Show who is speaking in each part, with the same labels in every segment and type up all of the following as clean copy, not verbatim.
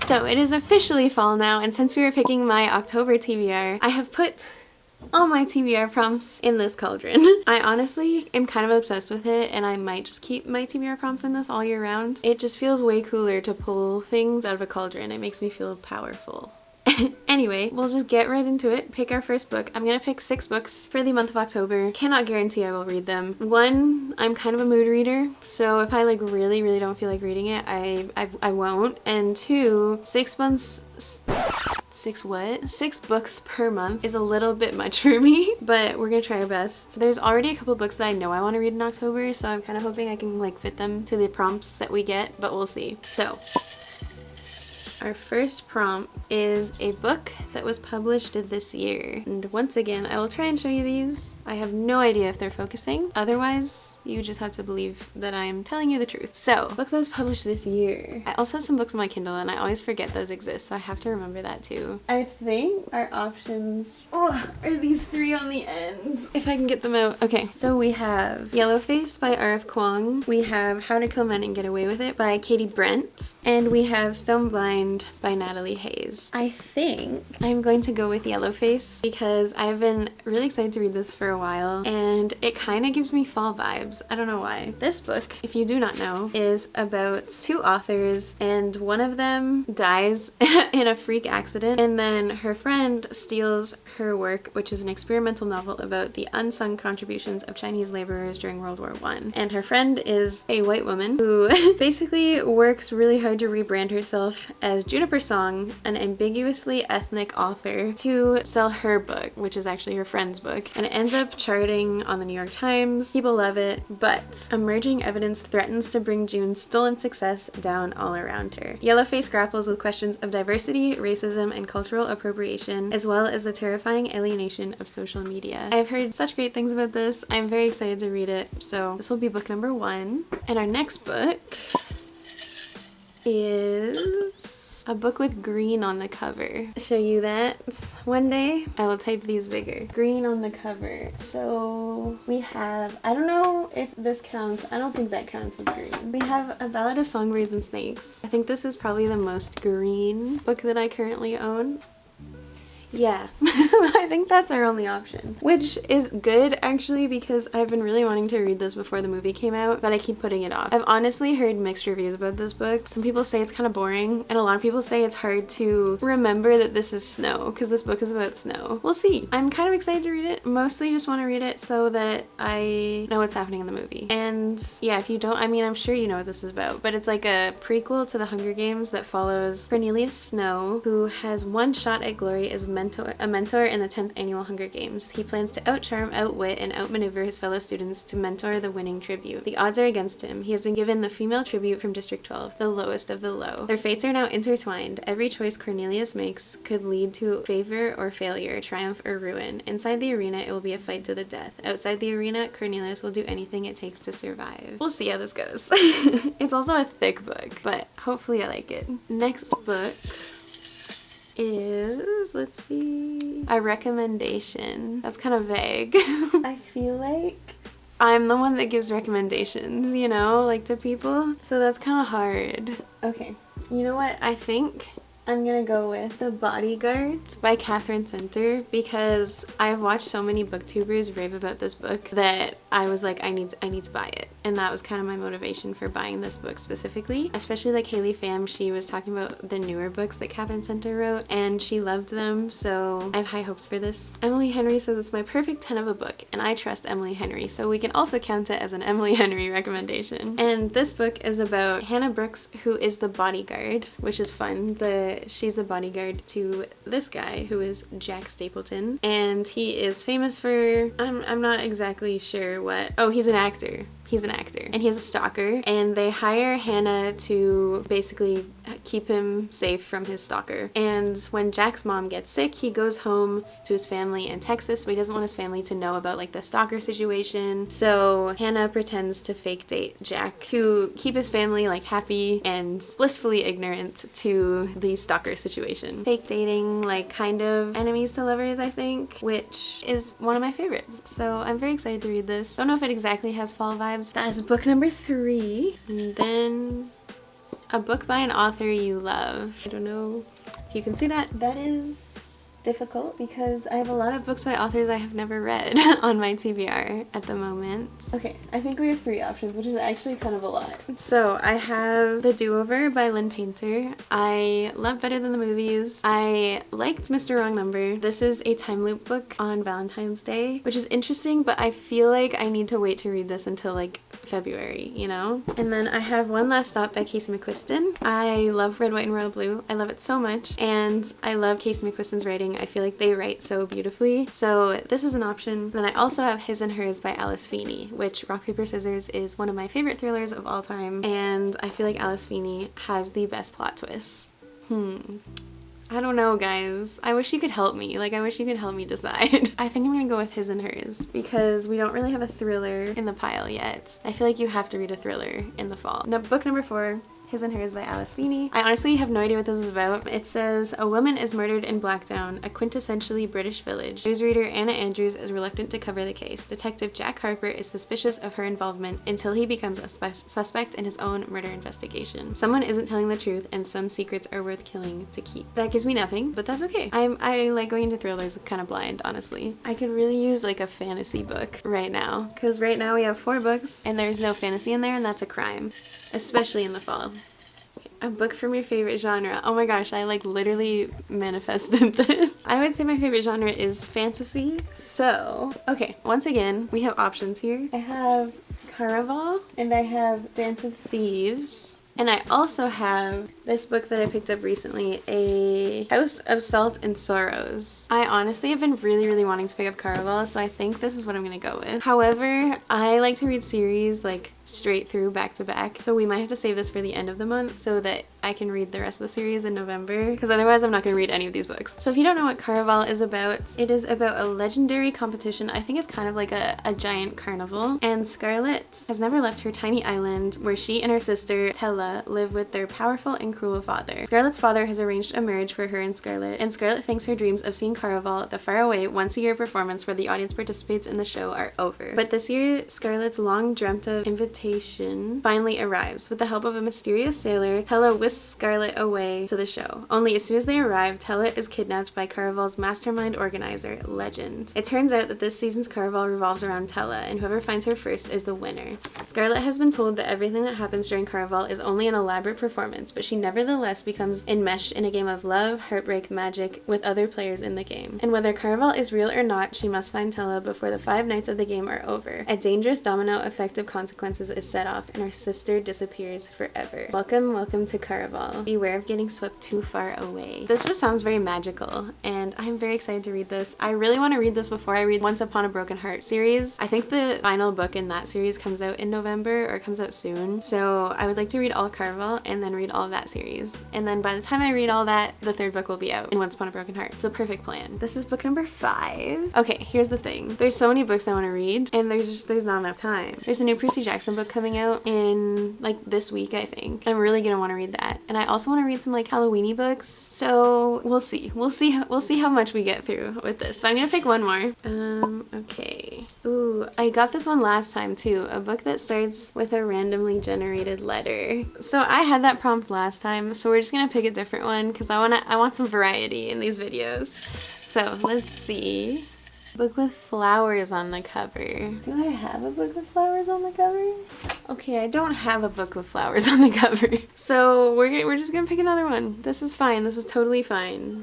Speaker 1: So it is officially fall now, and since we were picking my October TBR, I have put all my TBR prompts in this cauldron. I honestly am kind of obsessed with it, and I might just keep my TBR prompts in this all year round. It just feels way cooler to pull things out of a cauldron. It makes me feel powerful. Anyway, we'll just get right into it. Pick our first book. I'm gonna pick 6 books for the month of October. Cannot guarantee I will read them. 1, I'm kind of a mood reader, so if I like really don't feel like reading it, I won't. And 2, 6 months. 6 books per month is a little bit much for me, but we're gonna try our best. There's already a couple books that I know I want to read in October, so I'm kind of hoping I can like fit them to the prompts that we get, but we'll see. So our first prompt is a book that was published this year. And once again, I will try and show you these. I have no idea if they're focusing. Otherwise, you just have to believe that I'm telling you the truth. So, book that was published this year. I also have some books on my Kindle and I always forget those exist, so I have to remember that too. I think our options are these 3 on the end. If I can get them out. Okay, so we have Yellowface by R.F. Kuang. We have How to Kill Men and Get Away with It by Katie Brent. And we have Stone Blind by Natalie Hayes. I think I'm going to go with Yellowface because I've been really excited to read this for a while and it kind of gives me fall vibes. I don't know why. This book, if you do not know, is about 2 authors and one of them dies in a freak accident and then her friend steals her work, which is an experimental novel about the unsung contributions of Chinese laborers during World War I. And her friend is a white woman who basically works really hard to rebrand herself as Juniper Song, an ambiguously ethnic author, to sell her book, which is actually her friend's book, and it ends up charting on the New York Times. People love it, but emerging evidence threatens to bring June's stolen success down all around her. Yellowface grapples with questions of diversity, racism, and cultural appropriation, as well as the terrifying alienation of social media. I've heard such great things about this. I'm very excited to read it, so this will be book number 1. And our next book is a book with green on the cover. I'll show you that one day. I will type these bigger. Green on the cover. So we have, I don't know if this counts. I don't think that counts as green. We have A Ballad of Songbirds and Snakes. I think this is probably the most green book that I currently own. Yeah, I think that's our only option, which is good actually because I've been really wanting to read this before the movie came out, but I keep putting it off. I've honestly heard mixed reviews about this book. Some people say it's kind of boring, and a lot of people say it's hard to remember that this is snow because this book is about snow. We'll see. I'm kind of excited to read it. Mostly just want to read it so that I know what's happening in the movie. And yeah, if you don't, I mean, I'm sure you know what this is about, but it's like a prequel to The Hunger Games that follows Cornelius Snow, who has one shot at glory as a mentor in the 10th annual Hunger Games. He plans to outcharm, outwit, and outmaneuver his fellow students to mentor the winning tribute. The odds are against him. He has been given the female tribute from District 12, the lowest of the low. Their fates are now intertwined. Every choice Cornelius makes could lead to favor or failure, triumph or ruin. Inside the arena, it will be a fight to the death. Outside the arena, Cornelius will do anything it takes to survive. We'll see how this goes. It's also a thick book, but hopefully I like it. Next book is, let's see, a recommendation. That's kind of vague. I feel like I'm the one that gives recommendations, you know, like to people. So that's kind of hard. Okay, you know what? I think I'm gonna go with The Bodyguards by Catherine Center because I've watched so many booktubers rave about this book that I was like, I need to buy it. And that was kind of my motivation for buying this book specifically. Especially like Haley Pham, she was talking about the newer books that Catherine Center wrote and she loved them, so I have high hopes for this. Emily Henry says it's my perfect 10 of a book, and I trust Emily Henry, so we can also count it as an Emily Henry recommendation. And this book is about Hannah Brooks, who is the bodyguard, which is fun. She's the bodyguard to this guy who is Jack Stapleton, and he is famous for, I'm not exactly sure what, oh, he's an actor. He's an actor and he's a stalker, and they hire Hannah to basically keep him safe from his stalker. And when Jack's mom gets sick, he goes home to his family in Texas, but he doesn't want his family to know about like the stalker situation. So Hannah pretends to fake date Jack to keep his family like happy and blissfully ignorant to the stalker situation. Fake dating, like kind of enemies to lovers, I think, which is one of my favorites. So I'm very excited to read this. Don't know if it exactly has fall vibes. That is book number 3. And then A book by an author you love. I don't know if you can see that. That is difficult because I have a lot of books by authors I have never read on my TBR at the moment. Okay, I think we have 3 options, which is actually kind of a lot. So I have The Do-Over by Lynn Painter. I love Better Than the Movies. I liked Mr. Wrong Number. This is a time loop book on Valentine's Day, which is interesting, but I feel like I need to wait to read this until like February, you know? And then I have One Last Stop by Casey McQuiston. I love Red, White, and Royal Blue. I love it so much, and I love Casey McQuiston's writing. I feel like they write so beautifully, so this is an option. Then I also have His and Hers by Alice Feeney, which Rock, Paper, Scissors is one of my favorite thrillers of all time, and I feel like Alice Feeney has the best plot twists. I don't know, guys. I wish you could help me. Like, I wish you could help me decide. I think I'm gonna go with His and Hers because we don't really have a thriller in the pile yet. I feel like you have to read a thriller in the fall. Now, book number 4, His and Hers by Alice Feeney. I honestly have no idea what this is about. It says, a woman is murdered in Blackdown, a quintessentially British village. Newsreader Anna Andrews is reluctant to cover the case. Detective Jack Harper is suspicious of her involvement until he becomes a suspect in his own murder investigation. Someone isn't telling the truth, and some secrets are worth killing to keep. That gives me nothing, but that's okay. I like going into thrillers kind of blind, honestly. I could really use like a fantasy book right now, because right now we have 4 books and there's no fantasy in there, and that's a crime, especially in the fall. A book from your favorite genre. Oh my gosh, I like literally manifested this. I would say my favorite genre is fantasy. So, okay, once again, we have options here. I have Caraval and I have Dance of Thieves. And I also have this book that I picked up recently, A House of Salt and Sorrows. I honestly have been really wanting to pick up Caraval, so I think this is what I'm gonna go with. However, I like to read series like straight through back to back, so we might have to save this for the end of the month so that I can read the rest of the series in November, because otherwise I'm not going to read any of these books. So if you don't know what Caraval is about, it is about a legendary competition. I think it's kind of like a giant carnival, and Scarlett has never left her tiny island where she and her sister Tella live with their powerful and cruel father. Scarlett's father has arranged a marriage for her and Scarlett thinks her dreams of seeing Caraval, the faraway once-a-year performance where the audience participates in the show, are over. But this year, Scarlett's long dreamt of invitation finally arrives. With the help of a mysterious sailor, Tella whisks Scarlett away to the show. Only as soon as they arrive, Tella is kidnapped by Caraval's mastermind organizer, Legend. It turns out that this season's Caraval revolves around Tella, and whoever finds her first is the winner. Scarlett has been told that everything that happens during Caraval is only an elaborate performance, but she nevertheless becomes enmeshed in a game of love, heartbreak, magic with other players in the game. And whether Caraval is real or not, she must find Tella before the 5 nights of the game are over. A dangerous domino effect of consequences is set off, and her sister disappears forever. Welcome to Caraval. Beware of getting swept too far away. This just sounds very magical, and I'm very excited to read this. I really want to read this before I read Once Upon a Broken Heart series. I think the final book in that series comes out in November, or comes out soon, so I would like to read all of Caraval and then read all of that series. And then by the time I read all that, the 3rd book will be out in Once Upon a Broken Heart. It's a perfect plan. This is book number 5. Okay, here's the thing. There's so many books I want to read, and there's not enough time. There's a new Percy Jackson book coming out in like this week, I think. I'm really gonna want to read that, and I also want to read some like Halloweeny books, so we'll see how much we get through with this, but I'm gonna pick one more. Okay. Ooh, I got this one last time too, a book that starts with a randomly generated letter. So I had that prompt last time, so we're just gonna pick a different one because I want some variety in these videos. So let's see. Book with flowers on the cover. Do I have a book with flowers on the cover? Okay, I don't have a book with flowers on the cover. So we're just gonna pick another one. This is fine. This is totally fine.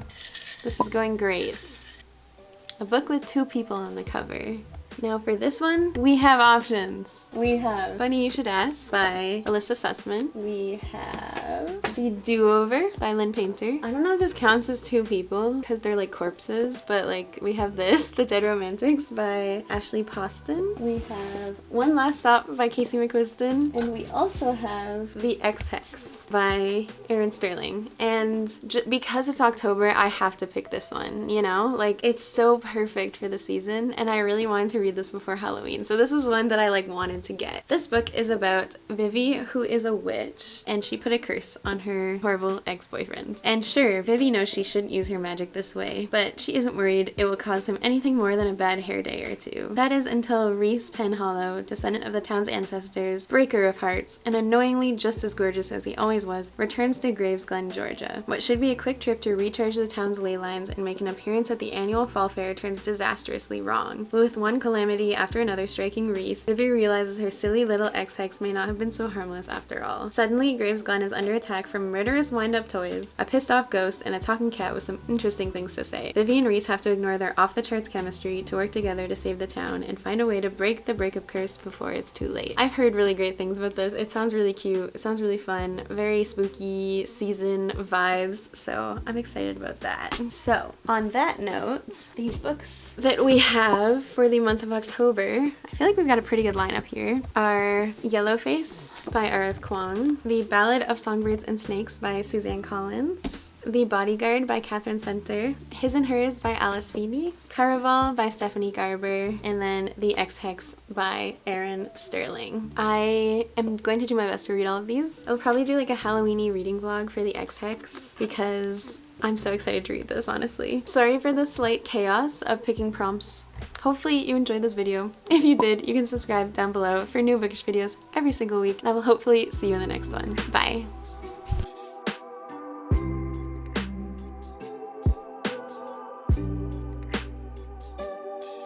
Speaker 1: This is going great. A book with 2 people on the cover. Now for this one, we have options. We have Funny You Should Ask by Alyssa Sussman. We have The Do-Over by Lynn Painter. I don't know if this counts as 2 people because they're like corpses, but like we have this, The Dead Romantics by Ashley Poston. We have One Last Stop by Casey McQuiston. And we also have The Ex-Hex by Erin Sterling. And because it's October, I have to pick this one, you know? Like, it's so perfect for the season, and I really wanted to read read this before Halloween. So this is one that I like wanted to get. This book is about Vivi, who is a witch, and she put a curse on her horrible ex-boyfriend. And sure, Vivi knows she shouldn't use her magic this way, but she isn't worried it will cause him anything more than a bad hair day or two. That is until Reese Penhollow, descendant of the town's ancestors, breaker of hearts, and unknowingly just as gorgeous as he always was, returns to Gravesglen, Georgia. What should be a quick trip to recharge the town's ley lines and make an appearance at the annual fall fair turns disastrously wrong. But with one calamity after another striking Reese, Vivi realizes her silly little ex-hex may not have been so harmless after all. Suddenly, Gravesglen is under attack from murderous wind-up toys, a pissed-off ghost, and a talking cat with some interesting things to say. Vivi and Reese have to ignore their off-the-charts chemistry to work together to save the town and find a way to break the breakup curse before it's too late. I've heard really great things about this. It sounds really cute. It sounds really fun. Very spooky season vibes, so I'm excited about that. So, on that note, the books that we have for the month of October, I feel like we've got a pretty good lineup here, are Yellowface by R.F. Kuang, The Ballad of Songbirds and Snakes by Suzanne Collins, The Bodyguard by Catherine Center, His and Hers by Alice Feeney, Caraval by Stephanie Garber, and then The Ex-Hex by Erin Sterling. I am going to do my best to read all of these. I'll probably do like a Halloween-y reading vlog for The Ex-Hex because I'm so excited to read this, honestly. Sorry for the slight chaos of picking prompts. Hopefully you enjoyed this video. If you did, you can subscribe down below for new bookish videos every single week, and I will hopefully see you in the next one. Bye!